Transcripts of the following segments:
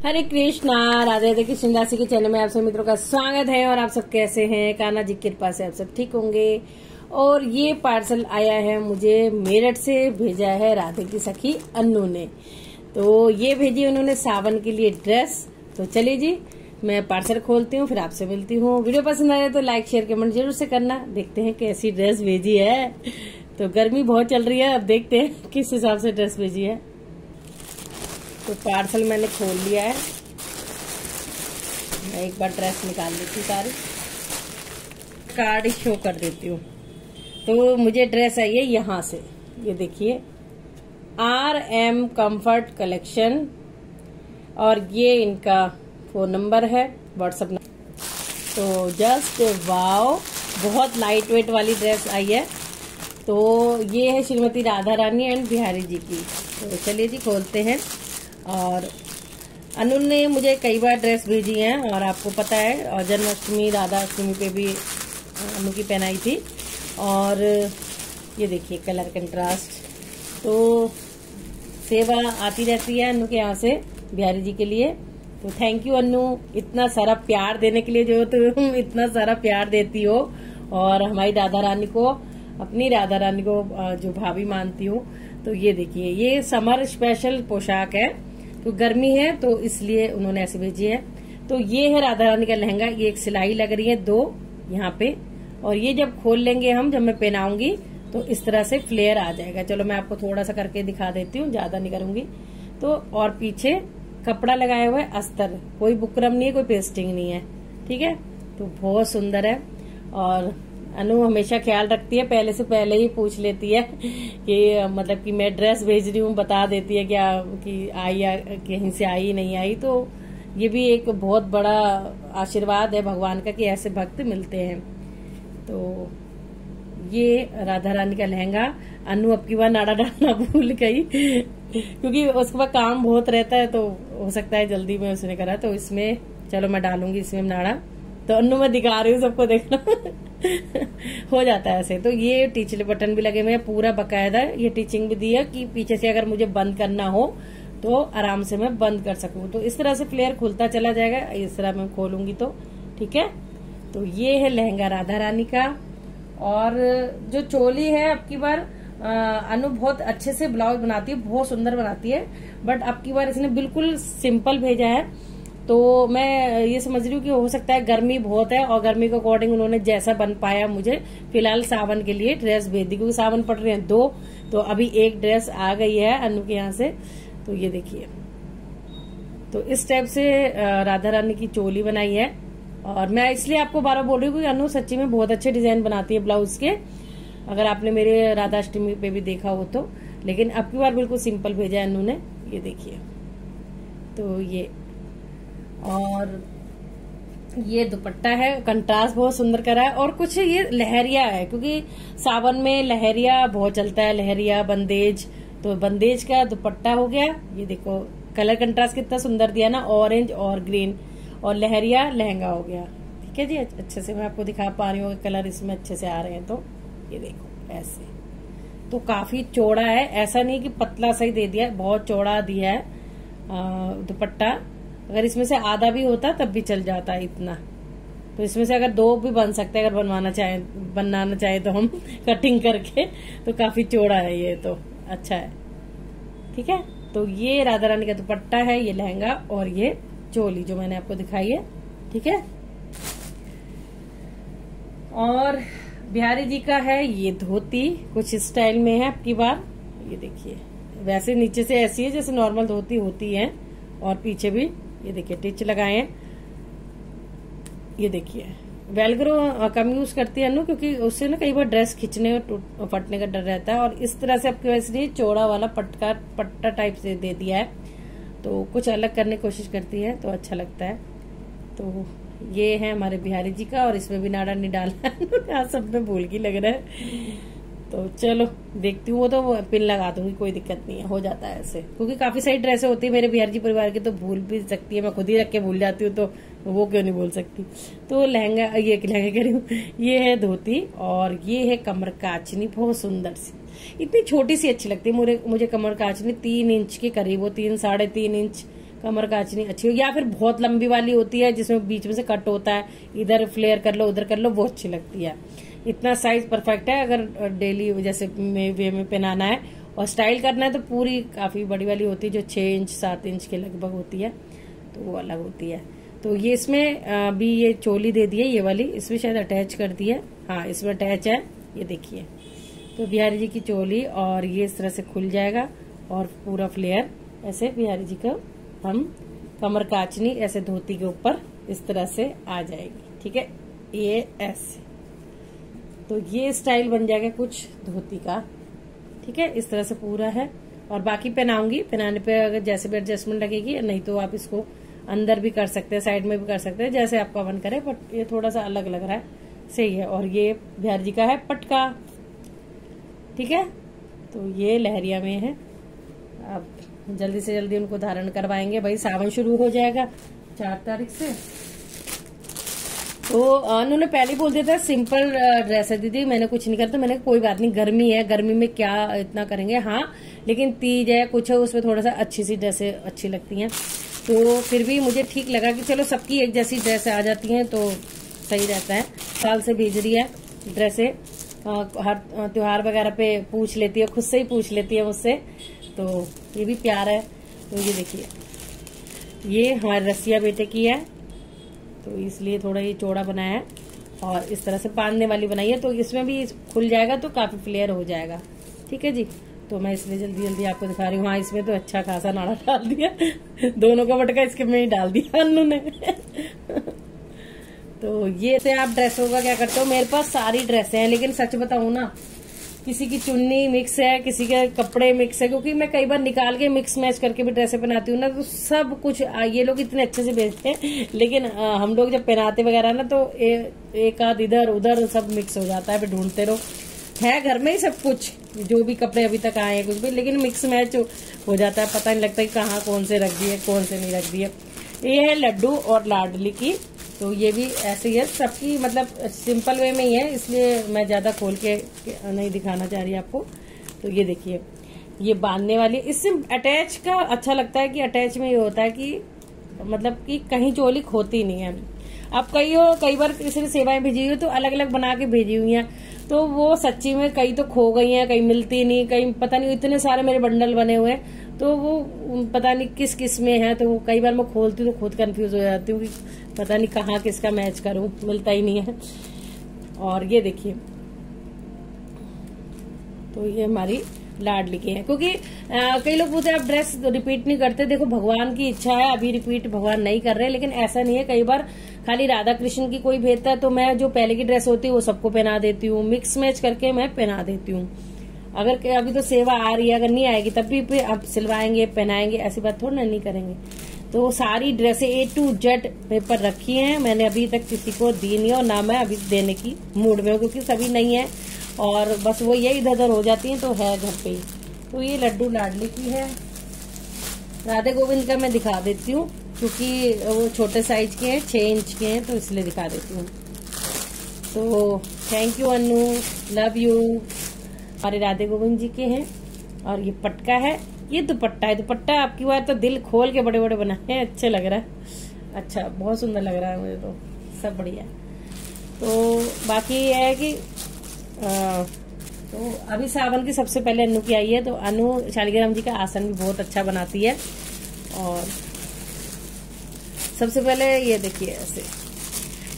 हरे कृष्णा, राधे राधे। कृष्ण दासी के चैनल में आप सब मित्रों का स्वागत है। और आप सब कैसे हैं? कान्हा जी की कृपा से आप सब ठीक होंगे। और ये पार्सल आया है मुझे मेरठ से, भेजा है राधे की सखी अन्नू ने। तो ये भेजी उन्होंने सावन के लिए ड्रेस। तो चलिए जी, मैं पार्सल खोलती हूँ, फिर आपसे मिलती हूँ। वीडियो पसंद आए तो लाइक शेयर कमेंट जरूर से करना। देखते हैं कैसी ड्रेस भेजी है। तो गर्मी बहुत चल रही है, अब देखते हैं किस हिसाब से ड्रेस भेजी है। तो पार्सल मैंने खोल लिया है। मैं एक बार ड्रेस निकाल लेती हूँ, सारी कार्ड शो कर देती हूँ। तो मुझे ड्रेस आई है यहाँ से, ये देखिए, RM कंफर्ट कलेक्शन। और ये इनका फोन नंबर है, व्हाट्सएप नंबर। तो जस्ट वाओ, बहुत लाइट वेट वाली ड्रेस आई है। तो ये है श्रीमती राधा रानी एंड बिहारी जी की। तो चलिए जी, खोलते हैं। और अनु ने मुझे कई बार ड्रेस भेजी है, और आपको पता है, और जन्माष्टमी राधा अष्टमी पे भी अनु की पहनाई थी। और ये देखिए कलर कंट्रास्ट। तो सेवा आती रहती है अनु के यहाँ से बिहारी जी के लिए। तो थैंक यू अनु, इतना सारा प्यार देने के लिए, जो तुम इतना सारा प्यार देती हो। और हमारी राधा रानी को, अपनी राधा रानी को जो भाभी मानती हूँ। तो ये देखिए, ये समर स्पेशल पोशाक है, तो गर्मी है तो इसलिए उन्होंने ऐसे भेजी है। तो ये है राधा रानी का लहंगा। ये एक सिलाई लग रही है 2 यहाँ पे, और ये जब खोल लेंगे हम, जब मैं पहनाऊंगी तो इस तरह से फ्लेयर आ जाएगा। चलो मैं आपको थोड़ा सा करके दिखा देती हूँ, ज्यादा नहीं करूंगी। तो और पीछे कपड़ा लगाया हुआ है अस्तर, कोई बुकरम नहीं है, कोई पेस्टिंग नहीं है, ठीक है। तो बहुत सुंदर है। और अनु हमेशा ख्याल रखती है, पहले से पहले ही पूछ लेती है कि मतलब कि मैं ड्रेस भेज रही हूँ, बता देती है क्या कि आई या कहीं से आई नहीं आई। तो ये भी एक बहुत बड़ा आशीर्वाद है भगवान का कि ऐसे भक्त मिलते हैं। तो ये राधा रानी का लहंगा। अनु अब की बार नाड़ा डालना भूल गई क्योंकि उसके बाद काम बहुत रहता है, तो हो सकता है जल्दी में उसने करा। तो इसमें चलो मैं डालूंगी इसमें नाड़ा। तो अनु मैं दिखा रही हूँ सबको, देखना हो जाता है ऐसे। तो ये टीचले बटन भी लगे हुए हैं, पूरा बकायदा ये टीचिंग भी दी है कि पीछे से अगर मुझे बंद करना हो तो आराम से मैं बंद कर सकूं। तो इस तरह से फ्लेयर खुलता चला जाएगा, इस तरह मैं खोलूंगी तो ठीक है। तो ये है लहंगा राधा रानी का। और जो चोली है, अब की बार अनु बहुत अच्छे से ब्लाउज बनाती है, बहुत सुंदर बनाती है। बट अब की बार इसने बिल्कुल सिंपल भेजा है। तो मैं ये समझ रही हूँ कि हो सकता है गर्मी बहुत है, और गर्मी के अकॉर्डिंग उन्होंने जैसा बन पाया मुझे फिलहाल सावन के लिए ड्रेस भेज दी, क्योंकि सावन पड़ रहे हैं 2। तो अभी एक ड्रेस आ गई है अनु के यहाँ से। तो ये देखिए, तो इस टाइप से राधा रानी की चोली बनाई है। और मैं इसलिए आपको बार बार बोल रही हूँ कि अनु सच्ची में बहुत अच्छे डिजाइन बनाती है ब्लाउज के, अगर आपने मेरे राधाष्टमी पे भी देखा हो तो। लेकिन अब की बार बिल्कुल सिंपल भेजा है अनु ने, ये देखिए। तो ये, और ये दुपट्टा है, कंट्रास्ट बहुत सुंदर करा है। और कुछ ये लहरिया है, क्योंकि सावन में लहरिया बहुत चलता है, लहरिया बंदेज। तो बंदेज का दुपट्टा हो गया। ये देखो कलर कंट्रास्ट कितना सुंदर दिया ना, ऑरेंज और ग्रीन। और लहरिया लहंगा हो गया, ठीक है जी। अच्छे से मैं आपको दिखा पा रही हूँ, कलर इसमें अच्छे से आ रहे हैं। तो ये देखो ऐसे, तो काफी चौड़ा है, ऐसा नहीं कि पतला सा ही दे दिया, बहुत चौड़ा दिया है दुपट्टा। अगर इसमें से आधा भी होता तब भी चल जाता है इतना। तो इसमें से अगर 2 भी बन सकते हैं, अगर बनाना चाहे तो हम कटिंग करके। तो काफी चौड़ा है ये, तो अच्छा है, ठीक है। तो ये राधा रानी का दुपट्टा है, ये लहंगा, और ये चोली जो मैंने आपको दिखाई है, ठीक है। और बिहारी जी का है ये धोती, कुछ स्टाइल में है अब की बार। ये देखिए, वैसे नीचे से ऐसी है जैसे नॉर्मल धोती होती है, और पीछे भी ये देखिए टिच लगाए हैं। ये देखिए वेलक्रो कम यूज करती है अनु, क्योंकि उससे ना कई बार ड्रेस खिंचने और फटने का डर रहता है। और इस तरह से आपके वैसे चौड़ा वाला पट्टा टाइप से दे दिया है, तो कुछ अलग करने की कोशिश करती है, तो अच्छा लगता है। तो ये है हमारे बिहारी जी का, और इसमें भी नाड़ा नहीं डाला है सब में भूल की लग रहा है। तो चलो देखती हूँ, वो तो पिन लगा दूंगी, कोई दिक्कत नहीं है, हो जाता है ऐसे। क्योंकि काफी सारी ड्रेसें होती है मेरे बिहार जी परिवार की, तो भूल भी सकती है, मैं खुद ही रख के भूल जाती हूँ, तो वो क्यों नहीं भूल सकती। तो लहंगा, ये लहंगा कह रही हूँ, ये है धोती। और ये है कमर काचनी, बहुत सुंदर सी, इतनी छोटी सी अच्छी लगती है मुझे कमर काचनी। 3 इंच के करीब, वो 3 साढ़े 3 इंच कमर काचनी अच्छी हो, या फिर बहुत लंबी वाली होती है जिसमें बीच में से कट होता है, इधर फ्लेयर कर लो उधर कर लो, वो अच्छी लगती है। इतना साइज परफेक्ट है, अगर डेली जैसे वे में पहनाना है और स्टाइल करना है तो पूरी काफी बड़ी वाली होती है जो 6 इंच 7 इंच के लगभग होती है, तो वो अलग होती है। तो ये इसमें अभी ये चोली दे दी है, ये वाली इसमें शायद अटैच कर दी है, हाँ इसमें अटैच है, ये देखिए। तो बिहारी जी की चोली, और ये इस तरह से खुल जाएगा और पूरा फ्लेयर ऐसे बिहारी जी को हम कमर काचनी ऐसे धोती के ऊपर इस तरह से आ जाएगी, ठीक है, ये ऐसे। तो ये स्टाइल बन जाएगा कुछ धोती का, ठीक है, इस तरह से पूरा है। और बाकी पहनाऊंगी, पहनाने पे अगर जैसे भी एडजस्टमेंट लगेगी, नहीं तो आप इसको अंदर भी कर सकते हैं, साइड में भी कर सकते हैं, जैसे आपका मन करे, बट ये थोड़ा सा अलग लग रहा है, सही है। और ये बिहारी जी का है पटका, ठीक है। तो ये लहरिया में है, अब जल्दी से जल्दी उनको धारण करवाएंगे, भाई सावन शुरू हो जाएगा 4 तारीख से। तो उन्होंने पहले बोल दिया था सिंपल ड्रेस है दीदी, मैंने कुछ नहीं करता, मैंने कोई बात नहीं, गर्मी है, गर्मी में क्या इतना करेंगे, हाँ लेकिन तीज है कुछ है, उसमें थोड़ा सा अच्छी सी ड्रेसें अच्छी लगती हैं। तो फिर भी मुझे ठीक लगा कि चलो सबकी एक जैसी ड्रेस आ जाती हैं तो सही रहता है। साल से भेज रही है ड्रेसें, हर त्योहार वगैरह पे पूछ लेती है, खुद से ही पूछ लेती है मुझसे, तो ये भी प्यार है। तो ये देखिए, ये हमारे रसिया बेटे की है, तो इसलिए थोड़ा ये चौड़ा बनाया है, और इस तरह से बांधने वाली बनाई है, तो इसमें भी खुल जाएगा तो काफी फ्लेयर हो जाएगा, ठीक है जी। तो मैं इसलिए जल्दी जल्दी आपको दिखा रही हूँ। हाँ, इसमें तो अच्छा खासा नाड़ा डाल दिया दोनों का बटका इसके में ही डाल दिया अन्नू ने तो ये से आप ड्रेसों का क्या करते हो, मेरे पास सारी ड्रेसें हैं, लेकिन सच बताऊं ना, किसी की चुन्नी मिक्स है, किसी के कपड़े मिक्स है, क्योंकि मैं कई बार निकाल के मिक्स मैच करके भी ड्रेसें पहनाती हूँ ना, तो सब कुछ ये लोग इतने अच्छे से बेचते हैं, लेकिन हम लोग जब पहनाते वगैरह ना तो एक आध इधर उधर सब मिक्स हो जाता है, फिर ढूंढते रहो। है घर में ही सब कुछ, जो भी कपड़े अभी तक आए हैं कुछ भी, लेकिन मिक्स मैच हो जाता है, पता नहीं लगता कि कहाँ कौन से रख दिए कौन से नहीं रख दिए। ये है लड्डू और लाडली की, तो ये भी ऐसे ही है, सबकी मतलब सिंपल वे में ही है, इसलिए मैं ज्यादा खोल के नहीं दिखाना चाह रही आपको। तो ये देखिए, ये बांधने वाली, इससे अटैच का अच्छा लगता है कि अटैच में ये होता है कि मतलब कि कहीं चोली खोती नहीं है। अब कई बार किसी ने सेवाएं भेजी हुई तो अलग अलग बना के भेजी हुई हैं, तो वो सच्ची में कई तो खो गई हैं, कहीं मिलती नहीं, कहीं पता नहीं, इतने सारे मेरे बंडल बने हुए हैं, तो वो पता नहीं किस किस में है, तो कई बार मैं खोलती हूँ तो खुद कंफ्यूज हो जाती हूँ कि पता नहीं कहाँ किसका मैच करूं, मिलता ही नहीं है। और ये देखिए, तो ये हमारी लाडली के हैं, क्योंकि कई लोग पूछते हैं आप ड्रेस रिपीट नहीं करते, देखो भगवान की इच्छा है, अभी रिपीट भगवान नहीं कर रहे, लेकिन ऐसा नहीं है, कई बार खाली राधा कृष्ण की कोई भेजता है तो मैं जो पहले की ड्रेस होती है वो सबको पहना देती हूँ, मिक्स मैच करके मैं पहना देती हूँ। अगर अभी तो सेवा आ रही है, अगर नहीं आएगी तब भी आप सिलवाएंगे पहनाएंगे, ऐसी बात थोड़ी ना नहीं करेंगे। तो सारी ड्रेसें A to Z पेपर रखी हैं, मैंने अभी तक किसी को दी नहीं, और ना मैं अभी देने की मूड में हूँ, क्योंकि सभी नहीं है और बस वो ये इधर उधर हो जाती हैं, तो है घर पे ही। तो ये लड्डू लाडली की है। राधे गोविंद का मैं दिखा देती हूँ, क्योंकि वो छोटे साइज के हैं, 6 इंच के हैं, तो इसलिए दिखा देती हूँ। तो thank you Annu, love you. हमारे राधे गोविंद जी के हैं, और ये पटका है, ये दुपट्टा है। दुपट्टा आपकी बार तो दिल खोल के बड़े बड़े बनाए हैं, अच्छे लग रहा है, अच्छा बहुत सुंदर लग रहा है मुझे, तो सब बढ़िया। तो बाकी ये है कि तो अभी सावन की सबसे पहले अनु की आई है, तो अनु शालिग्राम जी का आसन भी बहुत अच्छा बनाती है। और सबसे पहले ये देखिए ऐसे,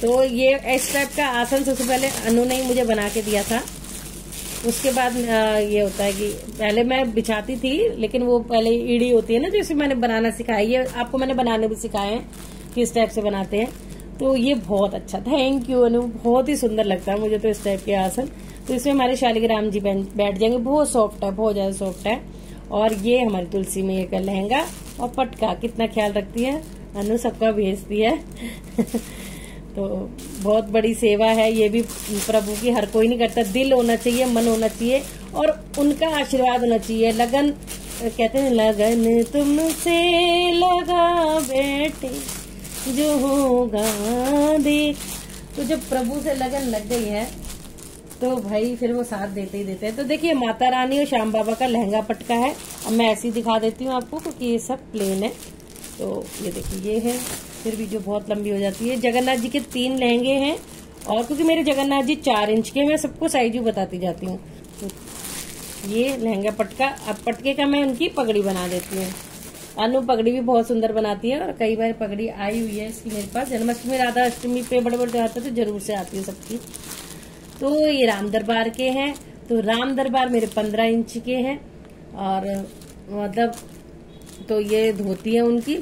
तो ये इस टाइप का आसन सबसे पहले अनु ने ही मुझे बना के दिया था। उसके बाद ये होता है कि पहले मैं बिछाती थी, लेकिन वो पहले ईड़ी होती है ना, जो इसे मैंने बनाना सिखाया, ये आपको मैंने बनाने भी सिखाए हैं कि इस टाइप से बनाते हैं। तो ये बहुत अच्छा, थैंक यू अनु, बहुत ही सुंदर लगता है मुझे तो इस टाइप के आसन। तो इसमें हमारे शालिग्राम जी बैठ जाएंगे, बहुत सॉफ्ट है, बहुत ज्यादा सॉफ्ट है। और ये हमारी तुलसी में का लहंगा और पटका, कितना ख्याल रखती है अनु, सबका भेजती है तो बहुत बड़ी सेवा है ये भी प्रभु की, हर कोई नहीं करता, दिल होना चाहिए, मन होना चाहिए, और उनका आशीर्वाद होना चाहिए। लगन कहते हैं, लगन तुमसे लगा बेटे जो होगा देख। तो जब प्रभु से लगन लग गई है तो भाई फिर वो साथ देते ही देते हैं। तो देखिए, माता रानी और श्याम बाबा का लहंगा पटका है। अब मैं ऐसे ही दिखा देती हूँ आपको, क्योंकि ये सब प्लेन है, तो ये देखिए ये है, फिर वीडियो बहुत लंबी हो जाती है। जगन्नाथ जी के 3 लहंगे हैं, और क्योंकि मेरे जगन्नाथ जी 4 इंच के, मैं सबको साइज बताती जाती हूँ। तो ये लहंगा पटका, अब पटके का मैं उनकी पगड़ी बना देती हूँ। अनु पगड़ी भी बहुत सुंदर बनाती है, और कई बार पगड़ी आई हुई है इसकी मेरे पास। जन्माष्टमी, राधा अष्टमी पे बड़े बड़े त्योहार पे तो जरूर से आती है सबकी। तो ये राम दरबार के हैं, तो राम दरबार मेरे 15 इंच के हैं, और मतलब तो ये धोती है उनकी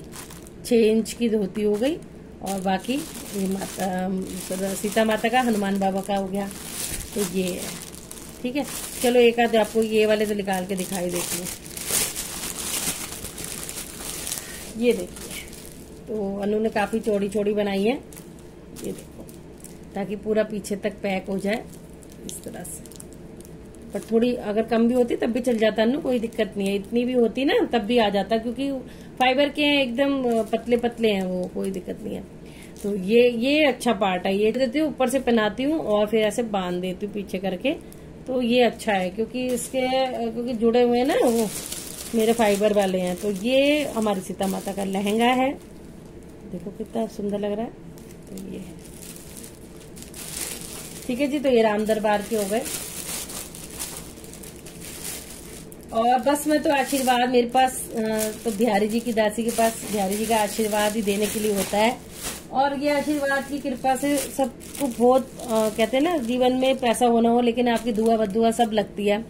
6 इंच की धोती हो गई, और बाकी ये माता सीता माता का, हनुमान बाबा का हो गया। तो ये है, ठीक है। चलो एक आध आपको ये वाले तो निकाल के दिखाई देती हूँ। ये देखिए, तो अनु ने काफी चौड़ी चौड़ी बनाई है, ये देखो, ताकि पूरा पीछे तक पैक हो जाए इस तरह से। पर थोड़ी अगर कम भी होती तब भी चल जाता अनु, कोई दिक्कत नहीं है। इतनी भी होती ना तब भी आ जाता, क्योंकि फाइबर के हैं, एकदम पतले पतले हैं वो, कोई दिक्कत नहीं है। तो ये अच्छा पार्ट है, ये देती हूँ ऊपर से पहनाती हूँ और फिर ऐसे बांध देती हूँ पीछे करके। तो ये अच्छा है, क्योंकि जुड़े हुए हैं ना वो मेरे फाइबर वाले हैं। तो ये हमारी सीता माता का लहंगा है, देखो कितना सुंदर लग रहा है। तो ये है, ठीक है जी। तो ये राम दरबार के हो गए, और बस मैं तो आशीर्वाद मेरे पास तो बिहारी जी की दासी के पास बिहारी जी का आशीर्वाद ही देने के लिए होता है। और ये आशीर्वाद की कृपा से सबको बहुत कहते हैं ना, जीवन में पैसा होना हो लेकिन आपकी दुआ बद्दुआ सब लगती है।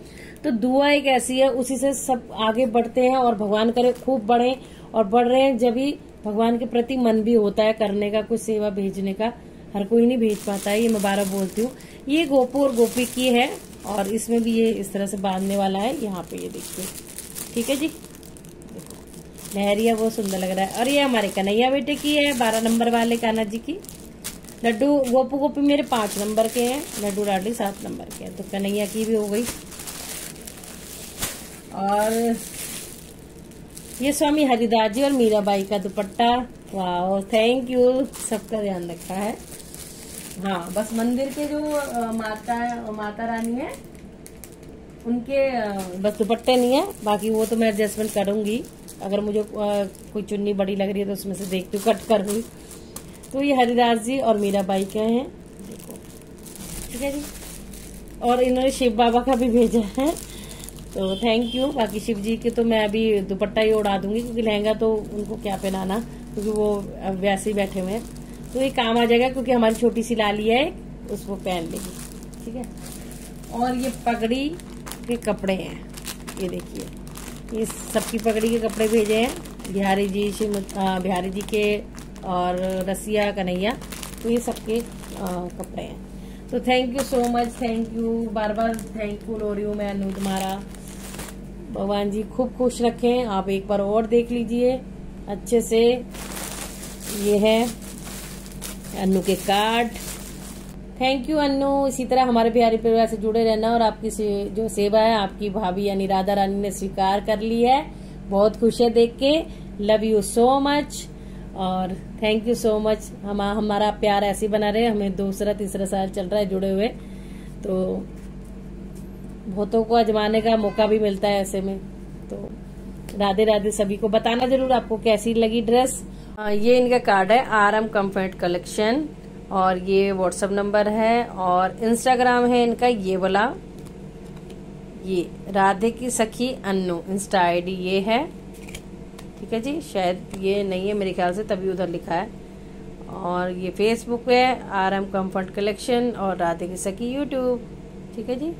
तो दुआ एक ऐसी है, उसी से सब आगे बढ़ते हैं, और भगवान करे खूब बढ़े, और बढ़ रहे हैं जब भी भगवान के प्रति मन भी होता है करने का, कुछ सेवा भेजने का। हर कोई नहीं भेज पाता है, ये मैं बार बोलती हूँ। ये गोपू और गोपी की है, और इसमें भी ये इस तरह से बांधने वाला है यहाँ पे, ये देखिए, ठीक है जी। देखो लहरिया बहुत सुंदर लग रहा है। और ये हमारे कन्हैया बेटे की है, 12 नंबर वाले कान्हा जी की। लड्डू गोपू गोपी मेरे 5 नंबर के हैं, लड्डू लाडली 7 नंबर के हैं। तो कन्हैया की भी हो गई। और ये स्वामी हरिदास जी और मीराबाई का दुपट्टा, वाह थैंक यू, सबका ध्यान रखा है। हाँ, बस मंदिर के जो माता रानी है उनके बस दुपट्टे नहीं है, बाकी वो तो मैं एडजस्टमेंट करूंगी। अगर मुझे कोई चुन्नी बड़ी लग रही है तो उसमें से देखती हूँ, कट करूंगी। तो ये हरिदास जी और मीराबाई के हैं, देखो, ठीक है जी। और इन्होंने शिव बाबा का भी भेजा है, तो थैंक यू। बाकी शिव जी के तो मैं अभी दुपट्टा ही उड़ा दूंगी, क्योंकि लहंगा तो उनको क्या पहनाना, क्योंकि वो वैसे ही बैठे हुए हैं। तो ये काम आ जाएगा, क्योंकि हमारी छोटी सी लाली है, उसको पहन लेगी, ठीक है। और ये पगड़ी के कपड़े हैं, ये देखिए, ये सबकी पगड़ी के कपड़े भेजे हैं बिहारी जी के, और रसिया कन्हैया, तो ये सबके कपड़े हैं। तो thank you so much, thank you, bar bar thankful हो रही हूँ मैं अनु तुम्हारा। भगवान जी खूब खुश रखें। आप एक बार और देख लीजिए अच्छे से। ये है अन्नू के कार्ड। थैंक यू अन्नू, इसी तरह हमारे बिहारी परिवार से जुड़े रहना। और आपकी जो सेवा है आपकी भाभी यानी राधा रानी ने स्वीकार कर ली है, बहुत खुश है देख के। लव यू सो मच, और थैंक यू सो मच। हमारा प्यार ऐसे बना रहे, हमें दूसरा तीसरा साल चल रहा है जुड़े हुए, तो बहुतों को आजमाने का मौका भी मिलता है ऐसे में। तो राधे राधे सभी को। बताना जरूर आपको कैसी लगी ड्रेस। ये इनका कार्ड है RM कंफर्ट कलेक्शन, और ये व्हाट्सएप नंबर है, और इंस्टाग्राम है इनका ये वाला, ये राधे की सखी अन्नू इंस्टा ID ये है, ठीक है जी। शायद ये नहीं है मेरे ख्याल से, तभी उधर लिखा है। और ये फेसबुक है RM कंफर्ट कलेक्शन, और राधे की सखी यूट्यूब, ठीक है जी।